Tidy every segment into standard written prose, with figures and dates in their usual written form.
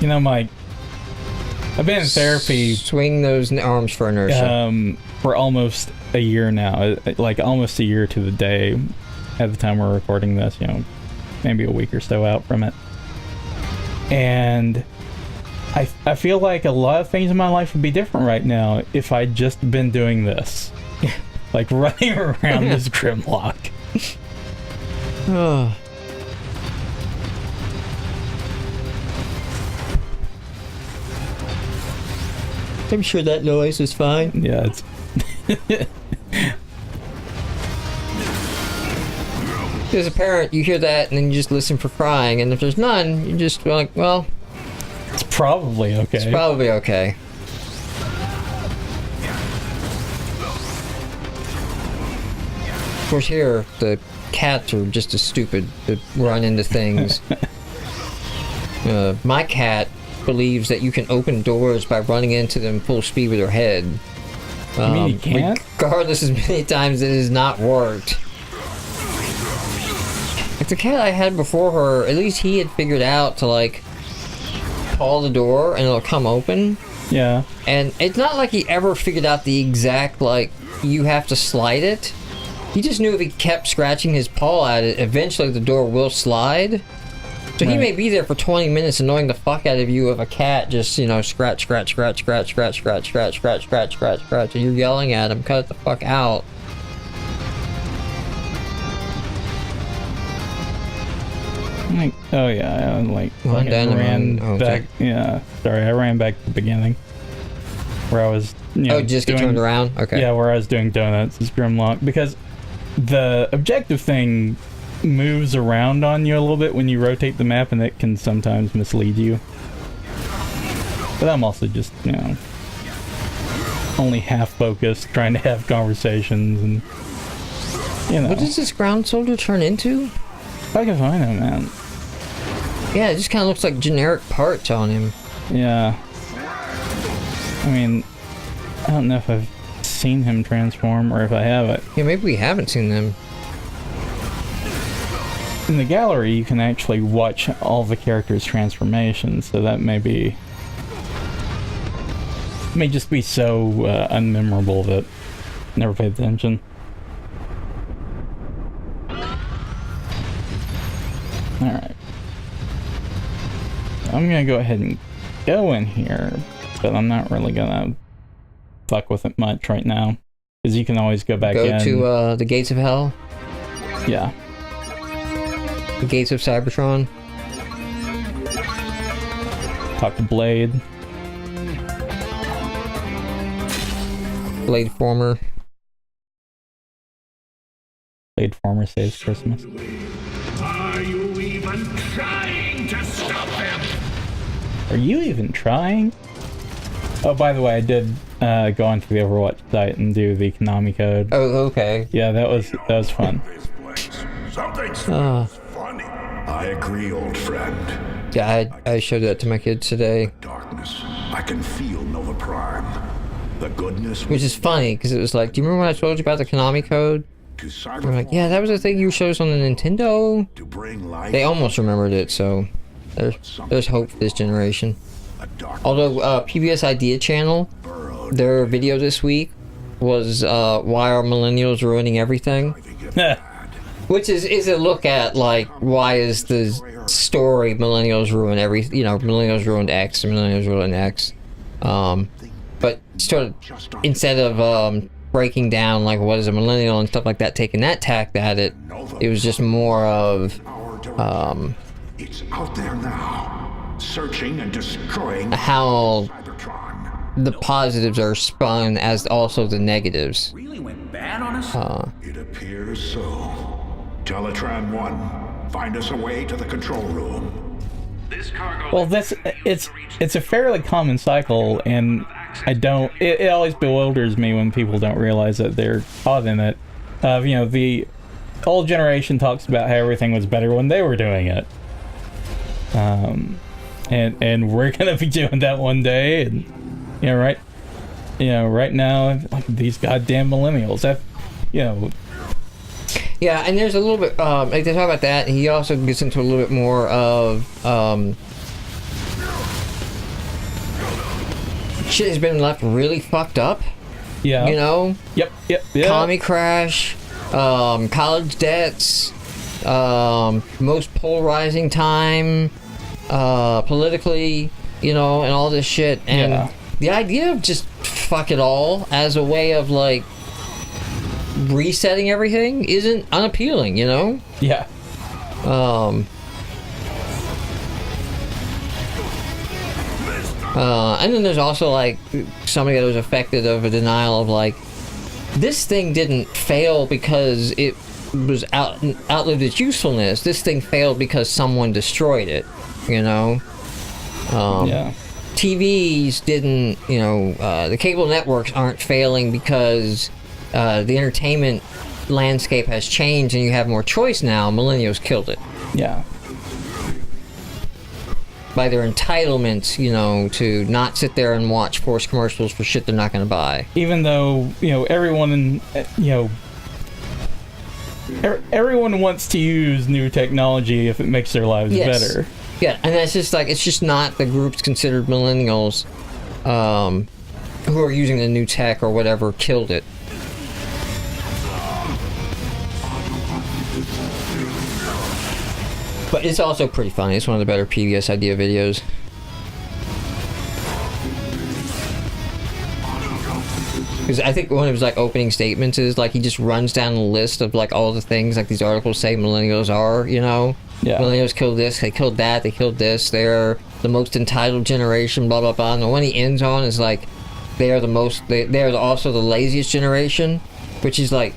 You know, Mike, I've been in therapy. Swing those arms for inertia. For almost a year now, like almost a year to the day at the time we're recording this, you know, maybe a week or so out from it. And I feel like a lot of things in my life would be different right now if I'd just been doing this. Like running around this Grimlock. I'm sure that noise is fine. Yeah, it's... As a parent, you hear that and then you just listen for crying, and if there's none, you just go like, well... It's probably okay. It's probably okay. Of course, here, the cats are just as stupid to run into things. My cat believes that you can open doors by running into them full speed with her head. You mean you can't? Regardless as many times it has not worked. Like the cat I had before her, at least he had figured out to like pull the door and it'll come open. Yeah. And it's not like he ever figured out the exact, like, you have to slide it. He just knew if he kept scratching his paw at it, eventually the door will slide. So he may be there for 20 minutes annoying the fuck out of you if a cat just, you know, scratch, scratch, scratch, scratch, scratch, scratch, scratch, scratch, scratch, scratch, scratch, and you're yelling at him, cut it the fuck out. Like, oh yeah, like I ran back. Yeah, sorry, I ran back to the beginning where I was. You know, just get turned around. Okay. Yeah, where I was doing donuts is Grimlock, because the objective thing moves around on you a little bit when you rotate the map, and it can sometimes mislead you. But I'm also just, you know, only half focused, trying to have conversations, and you know. What does this ground soldier turn into? If I can find him, man. Yeah, it just kind of looks like generic parts on him. Yeah. I mean, I don't know if I've seen him transform or if I haven't. Yeah, maybe we haven't seen them. In the gallery, you can actually watch all the characters' transformations, so that may just be so unmemorable that I never paid attention. Alright. I'm gonna go ahead and go in here, but I'm not really gonna fuck with it much right now, because you can always go back in. Go to the gates of hell? Yeah. The gates of Cybertron? Talk to Blade. Blade Former. Blade Former saves Christmas. Are you even trying to stop them? Are you even trying? Oh, by the way, I did go onto the Overwatch site and do the Konami code. Oh, okay. Yeah, that was fun. Something's funny. I agree, old friend. Yeah, I showed that to my kids today. Darkness. I can feel Nova Prime. The goodness. Which is funny, because it was like, do you remember when I told you about the Konami code? We're like, yeah, that was the thing you showed us on the Nintendo. To bring life. They almost remembered it, so there's hope for this generation. Although PBS Idea Channel, their video this week was why are millennials ruining everything? Which is a look at, like, why is the story millennials ruin everything, you know, millennials ruined X, millennials ruined X. But sort of, instead of breaking down, like, what is a millennial and stuff like that, taking that tact at it, it was just more of, It's out there now, searching and destroying how Cybertron. the positives are spun as also the negatives. Really went bad on us? It appears so. Teletran 1, find us a way to the control room. This cargo. Well, it's a fairly common cycle, and it always bewilders me when people don't realize that they're caught in it. You know, the old generation talks about how everything was better when they were doing it. And we're gonna be doing that one day, and right now, like, these goddamn millennials, Yeah, and there's a little bit, like, they talk about that, and he also gets into a little bit more of, shit has been left really fucked up. Yeah. You know? Yep. Economy crash, college debts, most polarizing time, politically, you know, and all this shit. And the idea of just fuck it all as a way of, like, resetting everything isn't unappealing, you know? Yeah. And then there's also, like, somebody that was affected of a denial of, like, this thing didn't fail because it was outlived its usefulness. This thing failed because someone destroyed it, you know? TVs didn't, you know, the cable networks aren't failing because the entertainment landscape has changed and you have more choice now. Millennials killed it. Yeah. By their entitlements, you know, to not sit there and watch forced commercials for shit they're not going to buy. Even though, you know, everyone wants to use new technology if it makes their lives better. Yeah, and that's just like, it's just not the groups considered millennials who are using the new tech or whatever killed it. But it's also pretty funny. It's one of the better PBS idea videos. Because I think one of his, like, opening statements is, like, he just runs down the list of, like, all the things, like, these articles say millennials are, you know? Yeah. Millennials killed this, they killed that, they killed this, they're the most entitled generation, blah, blah, blah. And the one he ends on is, like, they're also the laziest generation, which is, like,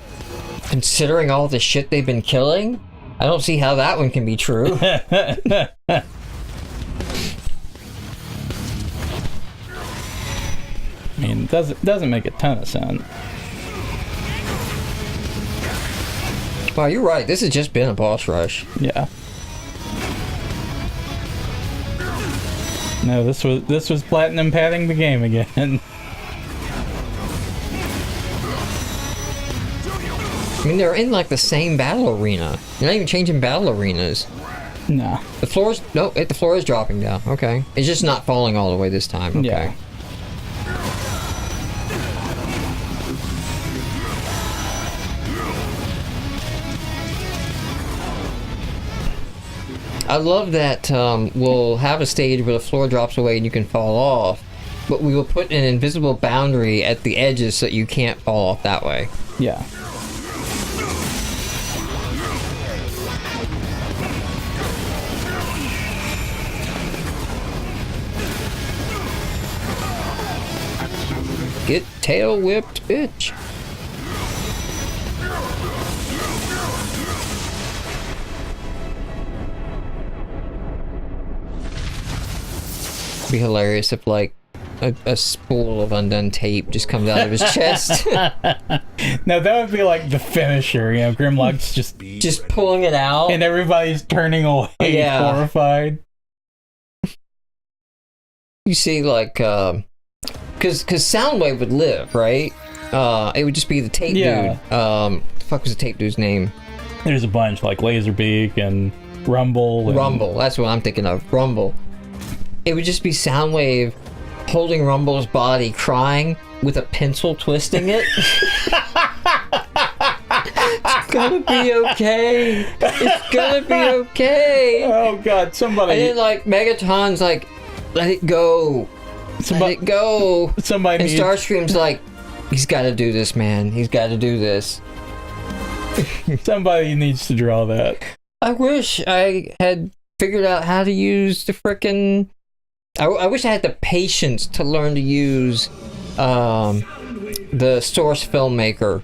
considering all the shit they've been killing, I don't see how that one can be true. I mean, it doesn't make a ton of sense. Wow, you're right. This has just been a boss rush. Yeah. No, this was Platinum padding the game again. I mean, they're in, like, the same battle arena. You're not even changing battle arenas. No. The floor is dropping down. Okay. It's just not falling all the way this time. Okay. Yeah. I love that we'll have a stage where the floor drops away and you can fall off, but we will put an invisible boundary at the edges so that you can't fall off that way. Yeah. Get tail whipped, bitch. It'd be hilarious if, like, a spool of undone tape just comes out of his chest. Now that would be like the finisher, you know, Grimlock's just pulling it out. And everybody's turning away, horrified. You see, like, Because Soundwave would live, right? It would just be the tape dude. The fuck was the tape dude's name? There's a bunch, like Laserbeak and Rumble. Rumble, that's what I'm thinking of. Rumble. It would just be Soundwave holding Rumble's body, crying, with a pencil twisting it. It's gonna be okay. It's gonna be okay. Oh god, somebody. And then, like, Megatron's like, let it go. Let it go. Somebody. And Starscream's like, he's got to do this, man. He's got to do this. Somebody needs to draw that. I wish I had figured out how to use the frickin'... I wish I had the patience to learn to use the Source Filmmaker.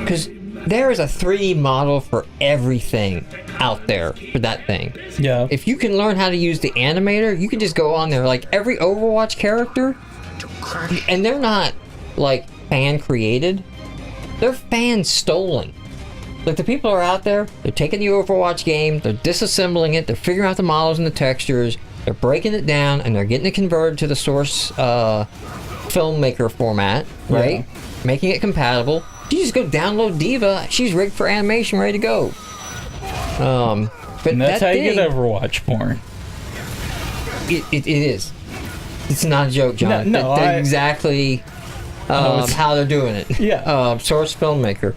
Because there is a 3D model for everything out there for that thing. Yeah. If you can learn how to use the animator, you can just go on there. Like, every Overwatch character, and they're not, like, fan-created. They're fan-stolen. Like, the people are out there, they're taking the Overwatch game, they're disassembling it, they're figuring out the models and the textures, they're breaking it down, and they're getting it converted to the Source Filmmaker format, right? Yeah. Making it compatible. You just go download Diva, she's rigged for animation, ready to go. But and that's how you get Overwatch porn. It is. It's not a joke, John. That's exactly how they're doing it. Yeah. Source filmmaker.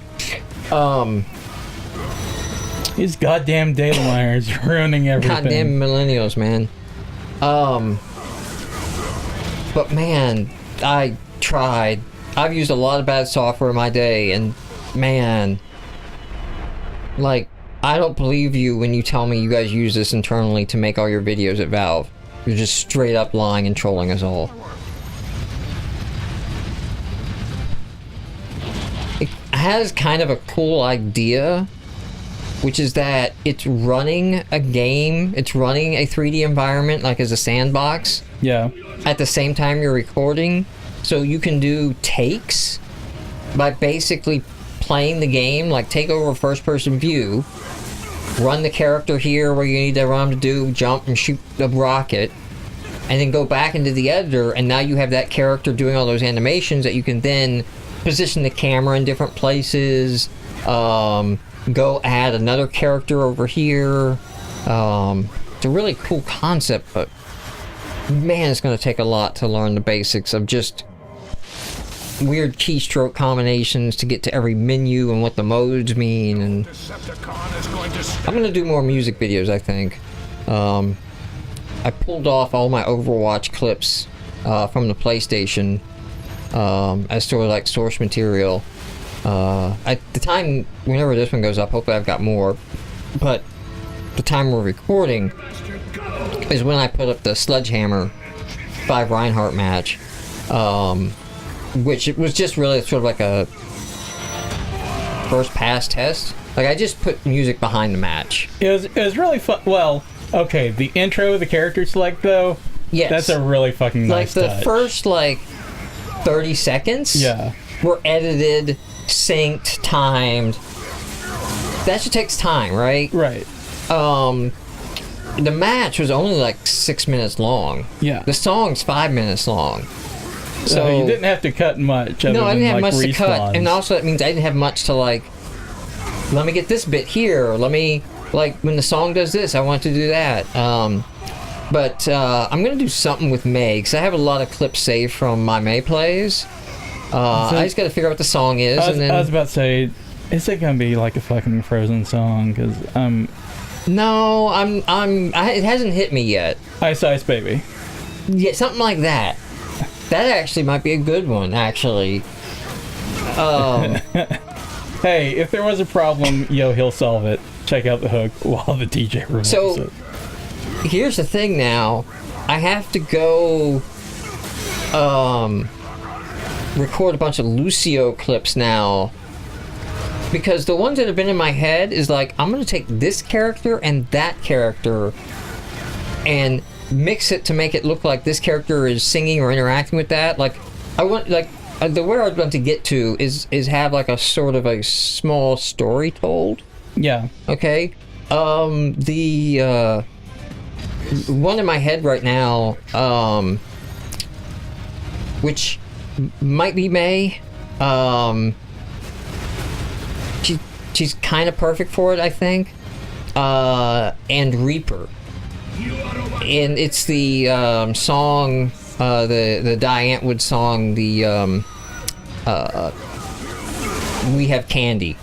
These goddamn data miners ruining everything. Goddamn millennials, man. But man, I tried. I've used a lot of bad software in my day, and man, like, I don't believe you when you tell me you guys use this internally to make all your videos at Valve. You're just straight up lying and trolling us all. It has kind of a cool idea, which is that it's running a game, it's running a 3D environment, like as a sandbox. Yeah. At the same time you're recording, so you can do takes by basically playing the game, like take over first-person view, run the character here where you need to run to do, jump and shoot the rocket, and then go back into the editor, and now you have that character doing all those animations that you can then position the camera in different places, go add another character over here. It's a really cool concept, but man, it's going to take a lot to learn the basics of just weird keystroke combinations to get to every menu and what the modes mean. And I'm going to do more music videos, I think. I pulled off all my Overwatch clips from the PlayStation as sort of like source material. At the time, whenever this one goes up, hopefully I've got more, but the time we're recording is when I put up the Sledgehammer 5 Reinhardt match, which it was just really sort of like a first pass test. Like, I just put music behind the match. It was really fun. Well, okay, the intro, the character select, though, yes, that's a really fucking nice touch. touch. First, 30 seconds were edited, synced, timed. That just takes time, right? Right. The match was only 6 minutes long. Yeah. The song's 5 minutes long. So you didn't have to cut much. No, I didn't have much respawns. to cut, and also it means I didn't have much to let me get this bit here. Let me when the song does this, I want to do that. But I'm gonna do something with May because I have a lot of clips saved from my May plays. I just got to figure out what the song is, and then I was about to say, is it gonna be like a fucking Frozen song? Because no, it hasn't hit me yet. Ice Ice Baby. Yeah, something like that. That actually might be a good one, actually. Hey, if there was a problem, he'll solve it. Check out the hook while the DJ removes it. Here's the thing now. I have to go record a bunch of Lucio clips now. Because the ones that have been in my head is I'm going to take this character and that character and mix it to make it look like this character is singing or interacting with that. I want, the where I want to get to is have a sort of a small story told. Yeah. Okay. The one in my head right now, which might be May. She's kind of perfect for it, I think. And Reaper. And it's the song, the Diane Wood song, the We Have Candy.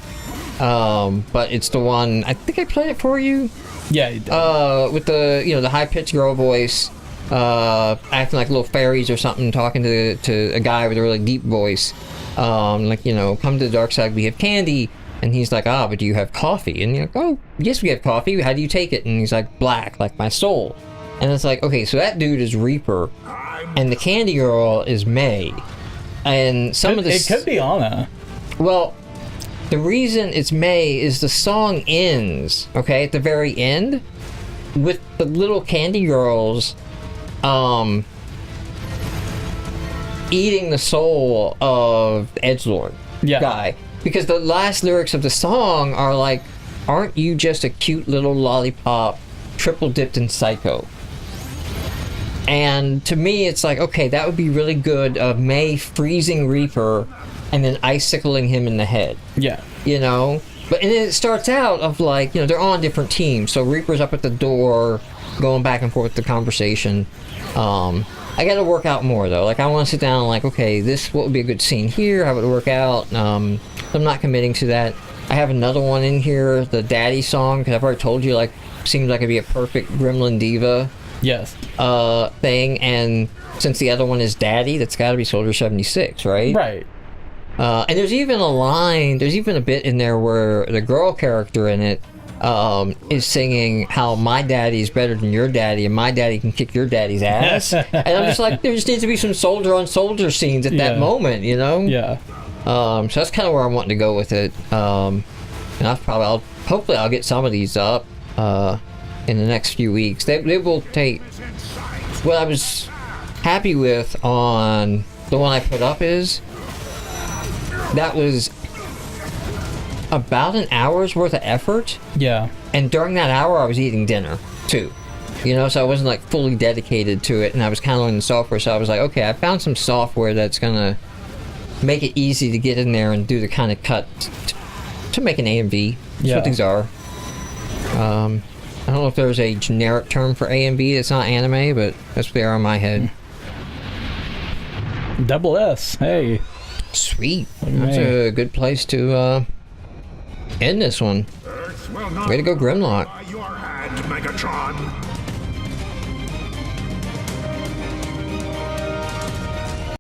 But it's the one, I think I played it for you. Yeah, you did. With the high-pitched girl voice, acting like little fairies or something, talking to a guy with a really deep voice. Come to the dark side, we have candy. And he's like, but do you have coffee? And you're like, oh, yes, we have coffee. How do you take it? And he's like, black, like my soul. And it's like, okay, so that dude is Reaper, and the candy girl is May. And it could be Anna. Well, the reason it's May is the song ends, okay, at the very end, with the little candy girls, eating the soul of the edgelord guy. Because the last lyrics of the song are aren't you just a cute little lollipop, triple dipped in psycho? And to me, it's okay, that would be really good of May freezing Reaper and then icicling him in the head. Yeah. But and it starts out of like, you know, they're on different teams. So Reaper's up at the door, going back and forth with the conversation. I got to work out more though. Like I want to sit down and like, okay, what would be a good scene here? How would it work out? I'm not committing to that. I have another one in here, the Daddy song, because I've already told you, like, seems like it'd be a perfect Gremlin Diva thing. And since the other one is Daddy, that's got to be Soldier 76, right? Right. And there's even a bit in there where the girl character in it is singing how my daddy is better than your daddy and my daddy can kick your daddy's ass. And I'm just like, there just needs to be some soldier on soldier scenes at that moment, you know? Yeah. So that's kind of where I'm wanting to go with it. And hopefully I'll get some of these up in the next few weeks. They will take. What I was happy with on the one I put up is that was about an hour's worth of effort. Yeah. And during that hour, I was eating dinner too. You know, so I wasn't like fully dedicated to it, and I was kind of learning the software. So I was like, okay, I found some software that's gonna make it easy to get in there and do the kind of cut to make an AMV. That's what these are. I don't know if there's a generic term for AMV that's not anime, but that's what they are in my head. Double S. Hey. Sweet. That's a good place to end this one. Way to go, Grimlock. Your hand, Megatron.